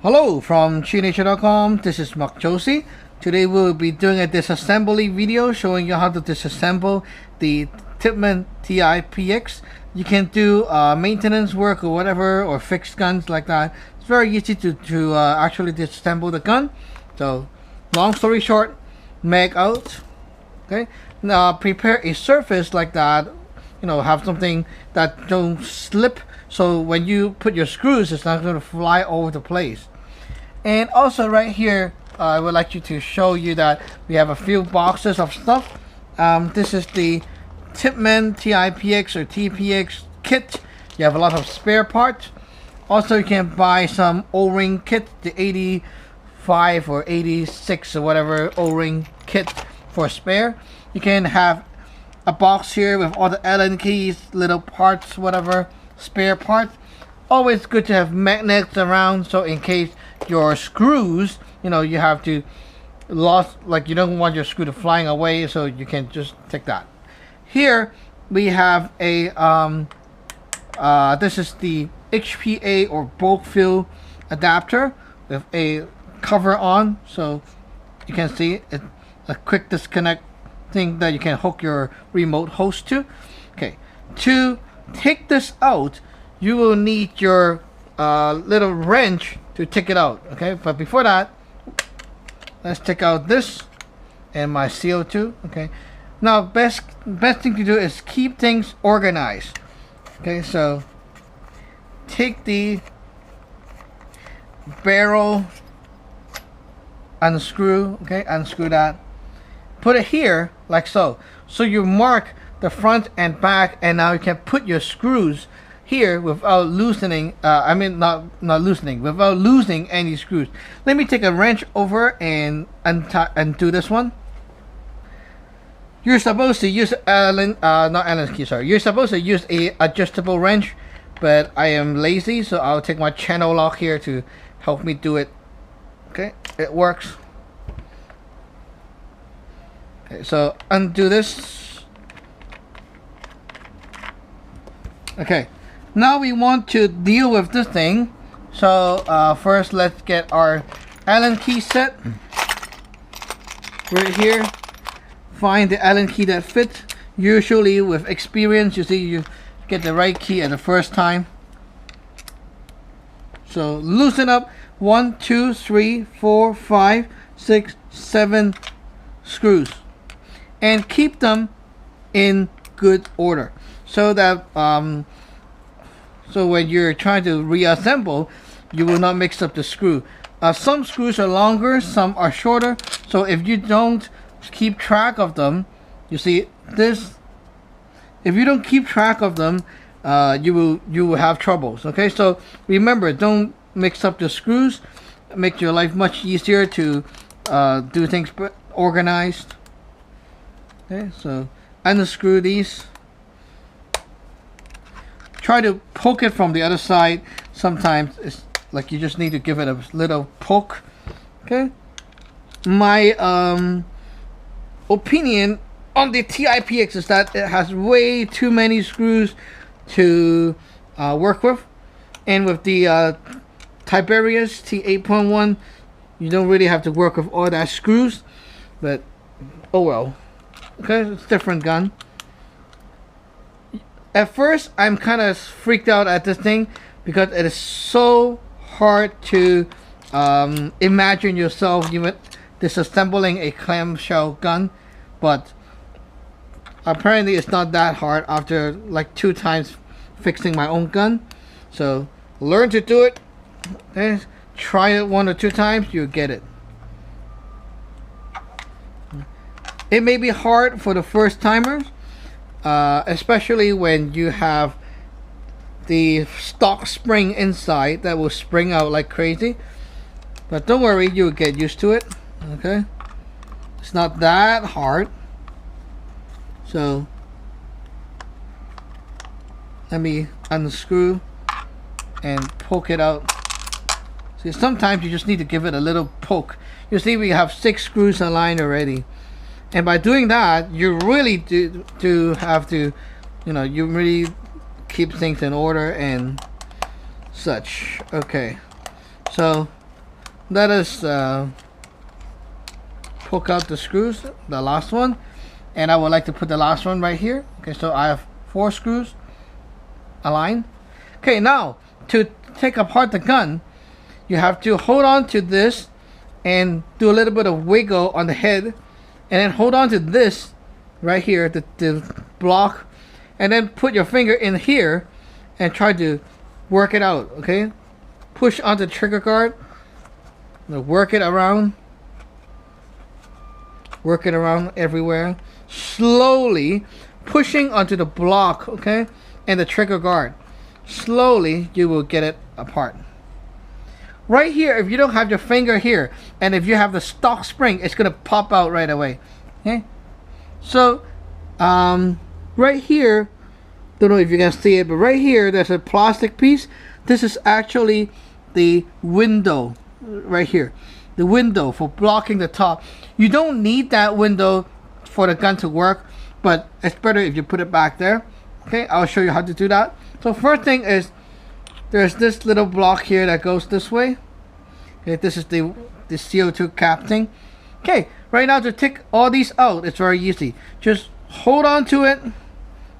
Hello from ChiNature.com. This is Mark Josie. Today we'll be doing a disassembly video showing you how to disassemble the Tippmann TIPX. You can do maintenance work or whatever, or fix guns like that. It's very easy to actually disassemble the gun. So, long story short, mag out. Okay. Now prepare a surface like that. You know, have something that don't slip. So when you put your screws, it's not going to fly all over the place. And also right here, I would like to show you that we have a few boxes of stuff. This is the Tippmann TIPX or TPX kit. You have a lot of spare parts. Also, you can buy some O-ring kit, the 85 or 86 or whatever O-ring kit for spare. You can have a box here with all the Allen keys, little parts, whatever, spare parts. Always good to have magnets around, so in case your screws, you know, you have to lost, like you don't want your screw to flying away, so you can just take that. Here we have a this is the HPA or bulk fill adapter with a cover on, so you can see it, a quick disconnect thing that you can hook your remote host to. Okay, to take this out, you will need your little wrench to take it out. Okay, but before that, let's take out this and my CO2. Okay, now best thing to do is keep things organized. Okay, so take the barrel, unscrew. Okay, unscrew that, put it here like so. So you mark the front and back, and now you can put your screws here without loosening, not loosening, without losing any screws. Let me take a wrench over and undo this one. You're supposed to use not Allen's key, sorry. You're supposed to use a adjustable wrench, but I am lazy, so I'll take my channel lock here to help me do it. Okay, it works. Okay, so undo this. Okay. Now we want to deal with this thing. So first let's get our Allen key set. Right here, find the Allen key that fits. Usually with experience, you see you get the right key at the first time. So loosen up 1, 2, 3, 4, 5, 6, 7 screws, and keep them in good order so that so when you're trying to reassemble, you will not mix up the screw. Some screws are longer, some are shorter. So if you don't keep track of them, you see this. If you don't keep track of them, you will have troubles. Okay, so remember, don't mix up the screws. Make your life much easier to do things organized. Okay, so unscrew these. Try to poke it from the other side. Sometimes it's like you just need to give it a little poke. Okay. My opinion on the TIPX is that it has way too many screws to work with, and with the Tiberius T8.1, you don't really have to work with all that screws. But oh well. Okay, it's a different gun. At first, I'm kind of freaked out at this thing because it is so hard to imagine yourself even disassembling a clamshell gun, but apparently it's not that hard after like 2 times fixing my own gun. So learn to do it. Okay? Try it 1 or 2 times, you'll get it. It may be hard for the first timers. Especially when you have the stock spring inside that will spring out like crazy, but don't worry, you'll get used to it. Okay, it's not that hard. So let me unscrew and poke it out. See, sometimes you just need to give it a little poke. You see, we have 6 screws aligned already. And by doing that, you really do have to, you know, you really keep things in order and such. Okay, so let us poke out the screws, the last one, and I would like to put the last one right here. Okay, so I have 4 screws aligned. Okay, now to take apart the gun, you have to hold on to this and do a little bit of wiggle on the head, and then hold on to this right here, the block, and then put your finger in here and try to work it out. Okay, push onto the trigger guard, work it around everywhere, slowly pushing onto the block, okay, and the trigger guard. Slowly you will get it apart. Right here, if you don't have your finger here, and if you have the stock spring, it's gonna pop out right away. Okay, so right here, don't know if you can see it, but right here there's a plastic piece. This is actually the window right here, the window for blocking the top. You don't need that window for the gun to work, but it's better if you put it back there. Okay, I'll show you how to do that. So first thing is, there's this little block here that goes this way. Okay, this is the CO2 cap thing. Okay, right now to take all these out, it's very easy. Just hold on to it,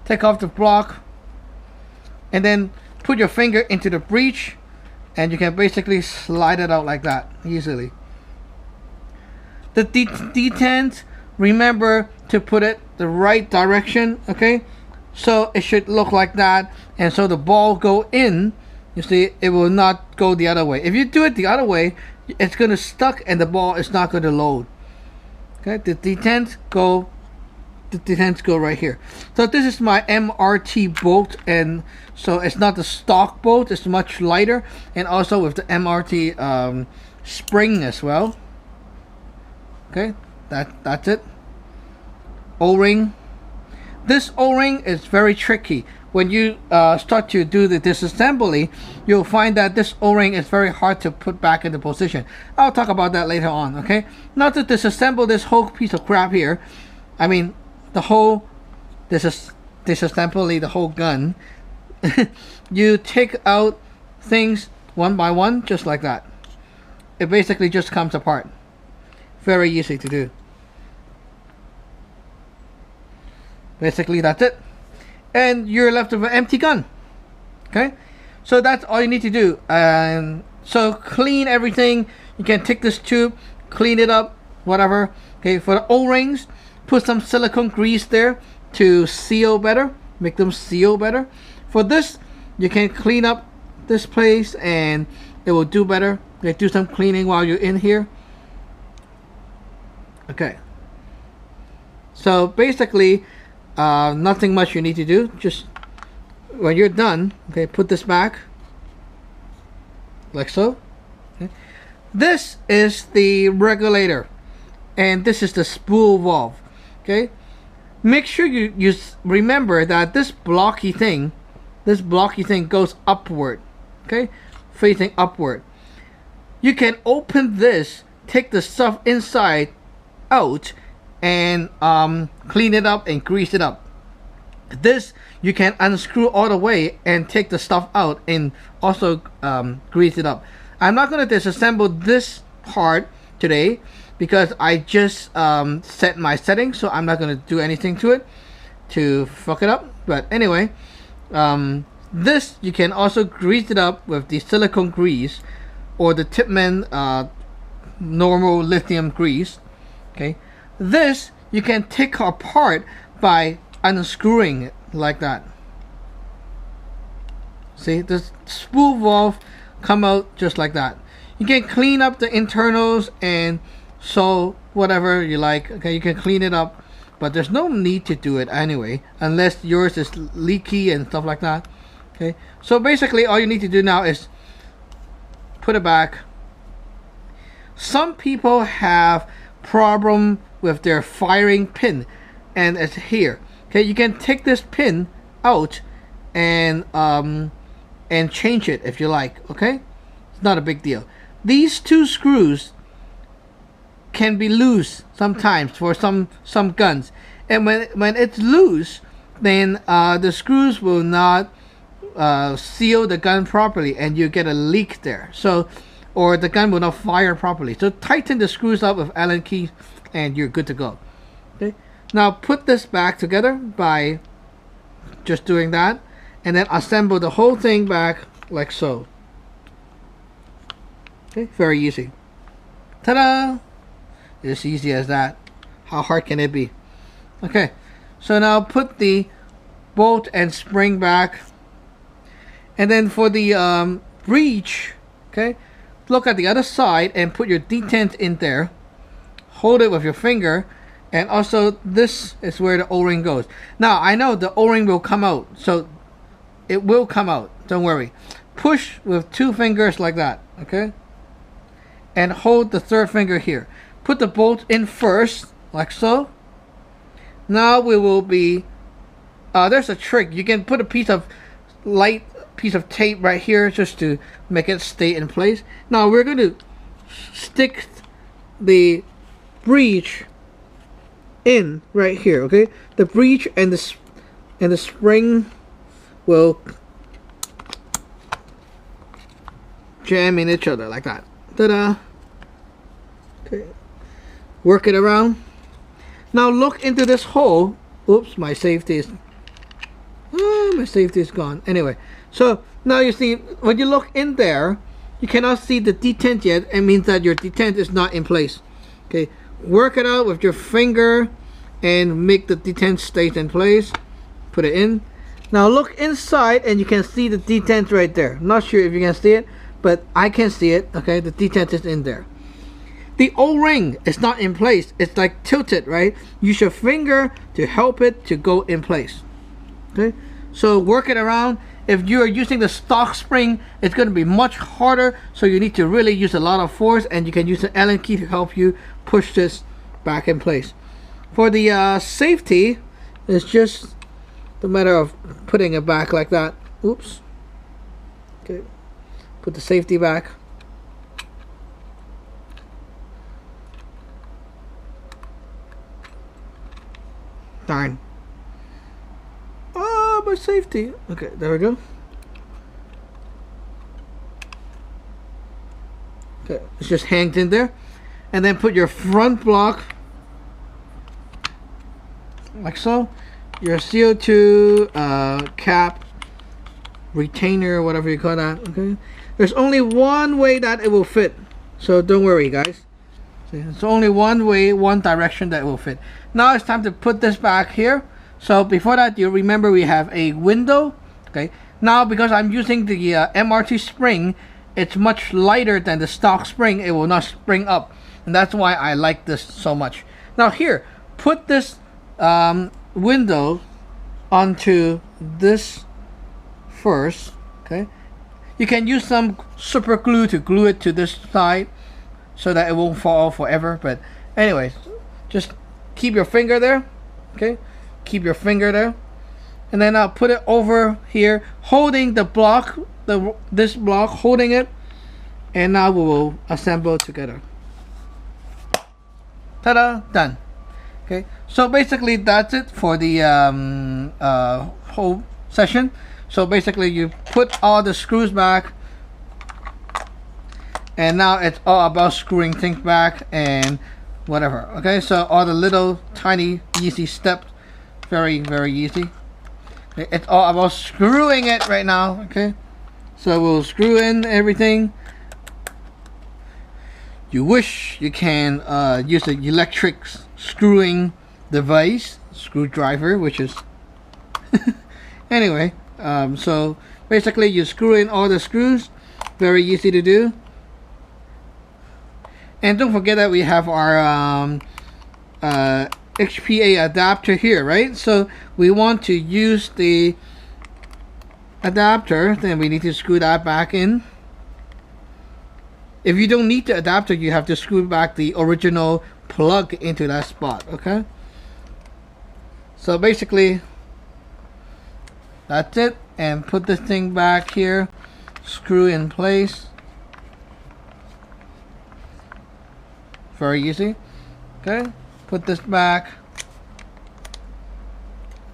take off the block, and then put your finger into the breech, and you can basically slide it out like that easily. The detents, remember to put it the right direction. Okay, so it should look like that, and so the ball go in. You see, it will not go the other way. If you do it the other way, it's gonna stuck and the ball is not going to load. Okay, the detents go right here. So this is my MRT bolt, and so it's not the stock bolt, it's much lighter, and also with the MRT spring as well. Okay, that's it. O-ring. This O-ring is very tricky. When you start to do the disassembly, you'll find that this O-ring is very hard to put back into position. I'll talk about that later on. Okay, now to disassemble this whole piece of crap here, I mean the whole disassembly, the whole gun, you take out things one by one, just like that. It basically just comes apart. Very easy to do. Basically that's it, and you're left with an empty gun. Okay, so that's all you need to do. And so clean everything. You can take this tube, clean it up, whatever. Okay, for the O-rings, put some silicone grease there to seal better, make them seal better. For this, you can clean up this place and it will do better. Okay, do some cleaning while you're in here. Okay, so basically nothing much you need to do. Just when you're done, okay, put this back like so. Okay. This is the regulator, and this is the spool valve. Okay, make sure you remember that this blocky thing goes upward. Okay, facing upward. You can open this, take the stuff inside out, and clean it up and grease it up. This you can unscrew all the way and take the stuff out and also grease it up. I'm not going to disassemble this part today because I just set my settings, so I'm not going to do anything to it to fuck it up. But anyway, this you can also grease it up with the silicone grease or the Tippmann normal lithium grease. Okay, this you can take apart by unscrewing it like that. See, this spool valve come out just like that. You can clean up the internals and so whatever you like. Okay, you can clean it up, but there's no need to do it anyway unless yours is leaky and stuff like that. Okay, so basically all you need to do now is put it back. Some people have problem with their firing pin, and it's here. Okay, you can take this pin out and change it if you like. Okay, it's not a big deal. These two screws can be loose sometimes for some guns, and when it's loose, then the screws will not seal the gun properly and you get a leak there. So or the gun will not fire properly. So tighten the screws up with Allen key and you're good to go. Okay, now put this back together by just doing that, and then assemble the whole thing back like so. Okay, very easy. Ta-da! It's easy as that. How hard can it be? Okay, so now put the bolt and spring back, and then for the breech, okay, look at the other side and put your detent in there. Hold it with your finger, and also this is where the O-ring goes. Now I know the O-ring will come out, so it will come out, don't worry. Push with 2 fingers like that, okay, and hold the 3rd finger here. Put the bolt in first like so. Now we will be there's a trick. You can put a piece of tape right here just to make it stay in place. Now we're going to stick the breech in right here, okay? The breech and the spring will jam in each other like that. Ta-da! Okay. Work it around. Now look into this hole. Oops, my safety is gone. Anyway, so now you see when you look in there, you cannot see the detent yet. It means that your detent is not in place. Okay, work it out with your finger and make the detent stay in place. Put it in. Now look inside and you can see the detent right there. Not sure if you can see it, but I can see it. Okay, the detent is in there. The O-ring is not in place. It's like tilted, right? Use your finger to help it to go in place. Okay, so work it around. If you are using the stock spring, it's going to be much harder, so you need to really use a lot of force, and you can use the Allen key to help you push this back in place. For the safety, it's just a matter of putting it back like that. Oops. Okay, put the safety back. Darn. Oh, my safety. Okay, there we go. Okay, it's just hanged in there. And then put your front block like so. Your CO2 cap, retainer, whatever you call that. Okay, there's only one way that it will fit, so don't worry, guys. It's only one way, one direction that will fit. Now it's time to put this back here. So before that, you remember we have a window. Okay, now because I'm using the MRT spring, it's much lighter than the stock spring. It will not spring up, and that's why I like this so much. Now here, put this window onto this first. Okay, you can use some super glue to glue it to this side so that it won't fall forever, but anyways, just keep your finger there. Okay, keep your finger there, and then I'll put it over here holding the block, this block, holding it, and now we will assemble together. Ta-da! Done. Okay, so basically that's it for the whole session. So basically you put all the screws back, and now it's all about screwing things back and whatever. Okay, so all the little tiny easy steps, very easy. Okay, it's all about screwing it right now. Okay, so we'll screw in everything. You wish you can use the electric screwing device, screwdriver, which is anyway. So basically you screw in all the screws, very easy to do. And don't forget that we have our HPA adapter here, right? So we want to use the adapter, then we need to screw that back in. If you don't need the adapter, you have to screw back the original plug into that spot. Okay, so basically that's it, and put this thing back here, screw in place. Very easy. Okay, put this back,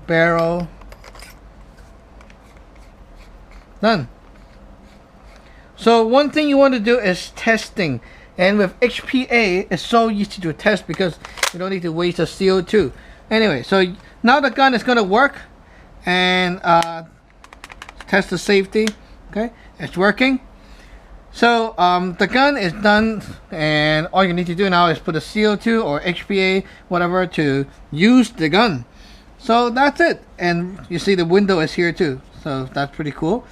barrel, done. So one thing you want to do is testing, and with HPA it's so easy to test because you don't need to waste the CO2. Anyway, so now the gun is going to work, and test the safety. Okay, it's working. So the gun is done, and all you need to do now is put a CO2 or HPA, whatever, to use the gun. So that's it, and you see the window is here too, so that's pretty cool.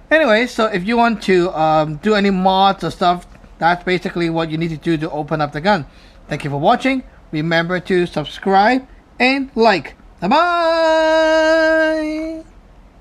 Anyway, so if you want to do any mods or stuff, that's basically what you need to do to open up the gun. Thank you for watching. Remember to subscribe and like. Bye bye.